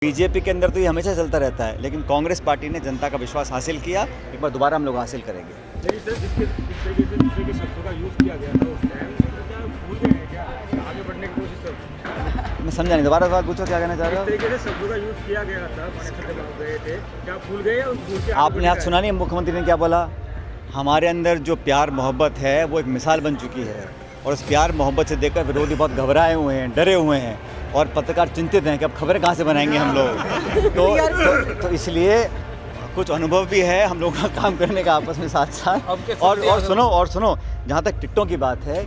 BJP के अंदर तो ये हमेशा चलता रहता है, लेकिन कांग्रेस पार्टी ने जनता का विश्वास हासिल किया। एक बार दोबारा हम लोग हासिल करेंगे। नहीं सर, जिस तरीके से दूसरे के शब्दों का यूज़ किया गया था उस टाइम, तो क्या भूल गए हैं क्या आगे बढ़ने की कोशिश कर? मैं समझा नहीं, दोबारा सवाल पूछो, क्या कहना चाह रहे इस हो? तरीके से शब्दों का यूज़ किया गया था, माननीय सदस्य गए थे, क्या भूल गए या भूल के आपने आज सुना नहीं मुख्यमंत्री ने क्या बोला? हमारे अंदर जो प्यार मोहब्बत है वो एक मिसाल बन चुकी है, और उस प्यार मोहब्बत से देखकर विरोधी बहुत घबराए हुए हैं, डरे हुए हैं, और पत्रकार चिंतित हैं कि अब खबरें कहाँ से बनाएंगे हम लोग। तो इसलिए कुछ अनुभव भी है हम लोगों का काम करने का आपस में साथ साथ। और सुनो, जहाँ तक टिकटों की बात है,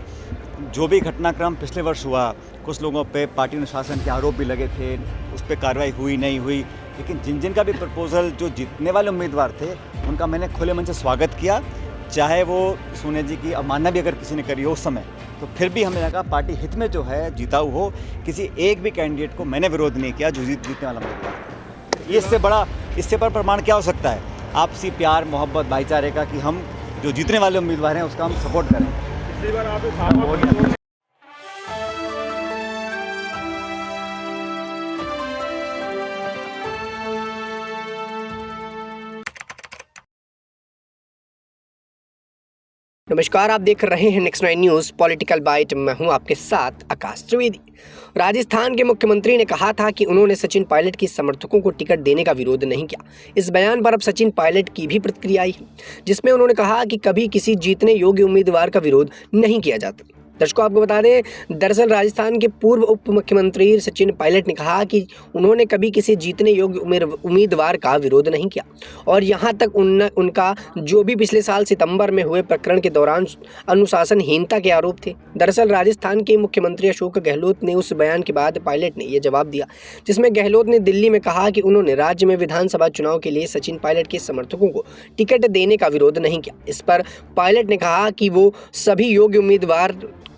जो भी घटनाक्रम पिछले वर्ष हुआ, कुछ लोगों पे पार्टी अनुशासन के आरोप भी लगे थे, उस पर कार्रवाई हुई नहीं हुई, लेकिन जिन का भी प्रपोजल जो जीतने वाले उम्मीदवार थे उनका मैंने खुले मन से स्वागत किया। चाहे वो सोनिया जी की अवमानना भी अगर किसी ने करी हो उस समय, तो फिर भी हमने लगा पार्टी हित में जो है जीताऊ हो। किसी एक भी कैंडिडेट को मैंने विरोध नहीं किया जो जीतने वाला उम्मीदवार। ये इससे बड़ा प्रमाण क्या हो सकता है आपसी प्यार मोहब्बत भाईचारे का, कि हम जो जीतने वाले उम्मीदवार हैं उसका हम सपोर्ट करें। पिछली बार आप नमस्कार, आप देख रहे हैं नेक्स्ट 9 न्यूज़ पॉलिटिकल बाइट। मैं हूं आपके साथ आकाश त्रिवेदी। राजस्थान के मुख्यमंत्री ने कहा था कि उन्होंने सचिन पायलट के समर्थकों को टिकट देने का विरोध नहीं किया। इस बयान पर अब सचिन पायलट की भी प्रतिक्रिया आई है, जिसमें उन्होंने कहा कि कभी किसी जीतने योग्य उम्मीदवार का विरोध नहीं किया जाता। दर्शकों, आपको बता दें, दरअसल राजस्थान के पूर्व उप मुख्यमंत्री सचिन पायलट ने कहा कि उन्होंने कभी किसी जीतने योग्य उम्मीदवार का विरोध नहीं किया, और यहां तक उनका जो भी पिछले साल सितंबर में हुए प्रकरण के दौरान अनुशासनहीनता के आरोप थे। दरअसल राजस्थान के मुख्यमंत्री अशोक गहलोत ने उस बयान के बाद पायलट ने यह जवाब दिया, जिसमें गहलोत ने दिल्ली में कहा कि उन्होंने राज्य में विधानसभा चुनाव के लिए सचिन पायलट के समर्थकों को टिकट देने का विरोध नहीं किया। इस पर पायलट ने कहा कि वो सभी योग्य उम्मीदवार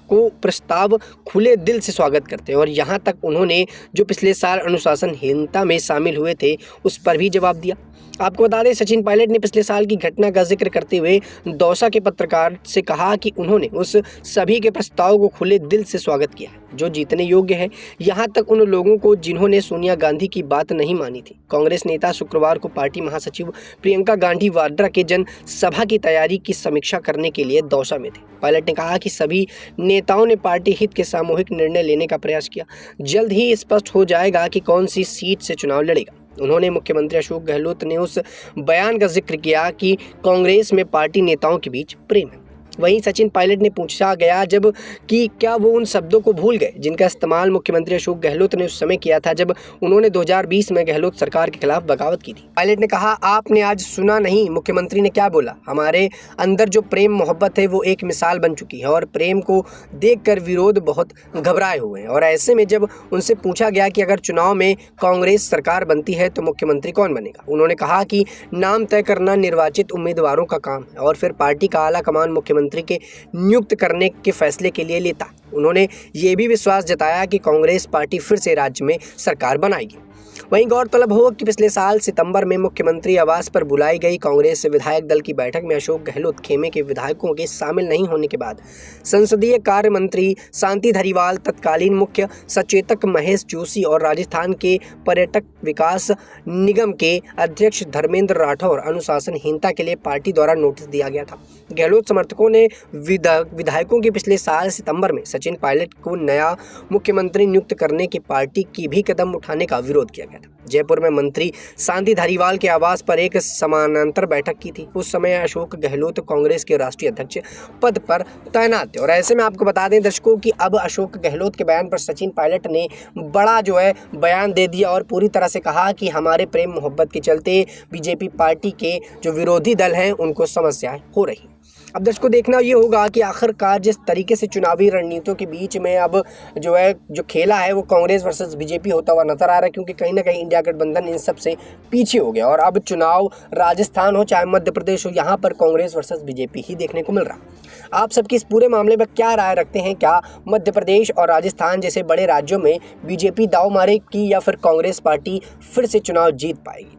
को प्रस्ताव खुले दिल से स्वागत करते हैं, और यहाँ तक उन्होंने जो पिछले साल अनुशासनहीनता में शामिल हुए थे उस पर भी जवाब दिया। आपको बता दें, सचिन पायलट ने पिछले साल की घटना का जिक्र करते हुए दौसा के पत्रकार से कहा कि उन्होंने उस सभी के प्रस्ताव को खुले दिल से स्वागत किया है जो जीतने योग्य है, यहाँ तक उन लोगों को जिन्होंने सोनिया गांधी की बात नहीं मानी थी। कांग्रेस नेता शुक्रवार को पार्टी महासचिव प्रियंका गांधी वाड्रा के जनसभा की तैयारी की समीक्षा करने के लिए दौसा में थे। पायलट ने कहा कि सभी नेताओं ने पार्टी हित के सामूहिक निर्णय लेने का प्रयास किया। जल्द ही स्पष्ट हो जाएगा कि कौन सी सीट से चुनाव लड़ेगा। उन्होंने मुख्यमंत्री अशोक गहलोत ने उस बयान का जिक्र किया कि कांग्रेस में पार्टी नेताओं के बीच प्रेम है। वहीं सचिन पायलट ने पूछा गया जब कि क्या वो उन शब्दों को भूल गए जिनका इस्तेमाल मुख्यमंत्री अशोक गहलोत ने उस समय किया था जब उन्होंने 2020 में गहलोत सरकार के खिलाफ बगावत की थी। पायलट ने कहा, आपने आज सुना नहीं मुख्यमंत्री ने क्या बोला? हमारे अंदर जो प्रेम मोहब्बत है वो एक मिसाल बन चुकी है, और प्रेम को देखकर विरोध बहुत घबराए हुए हैं। और ऐसे में जब उनसे पूछा गया कि अगर चुनाव में कांग्रेस सरकार बनती है तो मुख्यमंत्री कौन बनेगा, उन्होंने कहा कि नाम तय करना निर्वाचित उम्मीदवारों का काम है, और फिर पार्टी का आला कमान मुख्यमंत्री के नियुक्त करने के फैसले के लिए लेता। उन्होंने ये भी विश्वास जताया कि कांग्रेस पार्टी फिर से राज्य में सरकार बनाएगी। वहीं गौरतलब हो कि पिछले साल सितंबर में मुख्यमंत्री आवास पर बुलाई गई कांग्रेस विधायक दल की बैठक में अशोक गहलोत खेमे के विधायकों के शामिल नहीं होने के बाद संसदीय कार्य मंत्री शांति धारीवाल, तत्कालीन मुख्य सचेतक महेश जोशी और राजस्थान के पर्यटक विकास निगम के अध्यक्ष धर्मेंद्र राठौर अनुशासनहीनता के लिए पार्टी द्वारा नोटिस दिया गया था। गहलोत समर्थकों ने विधायकों के पिछले साल सितंबर में सचिन पायलट को नया मुख्यमंत्री नियुक्त करने की पार्टी की भी कदम उठाने का विरोध किया गया था। जयपुर में मंत्री शांति धारीवाल के आवास पर एक समानांतर बैठक की थी। उस समय अशोक गहलोत कांग्रेस के राष्ट्रीय अध्यक्ष पद पर तैनात थे, और ऐसे में आपको बता दें दर्शकों कि अब अशोक गहलोत के बयान पर सचिन पायलट ने बड़ा जो है बयान दे दिया, और पूरी तरह से कहा कि हमारे प्रेम मोहब्बत के चलते बीजेपी पार्टी के जो विरोधी दल हैं उनको समस्याएं हो रही। अब दर्शकों, देखना ये होगा कि आखिरकार जिस तरीके से चुनावी रणनीतियों के बीच में अब जो खेला है वो कांग्रेस वर्सेस बीजेपी होता हुआ नजर आ रहा है, क्योंकि कहीं ना कहीं इंडिया गठबंधन इन सब से पीछे हो गया, और अब चुनाव राजस्थान हो चाहे मध्य प्रदेश हो, यहाँ पर कांग्रेस वर्सेस बीजेपी ही देखने को मिल रहा। आप सबकी इस पूरे मामले में क्या राय रखते हैं? क्या मध्य प्रदेश और राजस्थान जैसे बड़े राज्यों में बीजेपी दाव मारेगी या फिर कांग्रेस पार्टी फिर से चुनाव जीत पाएगी?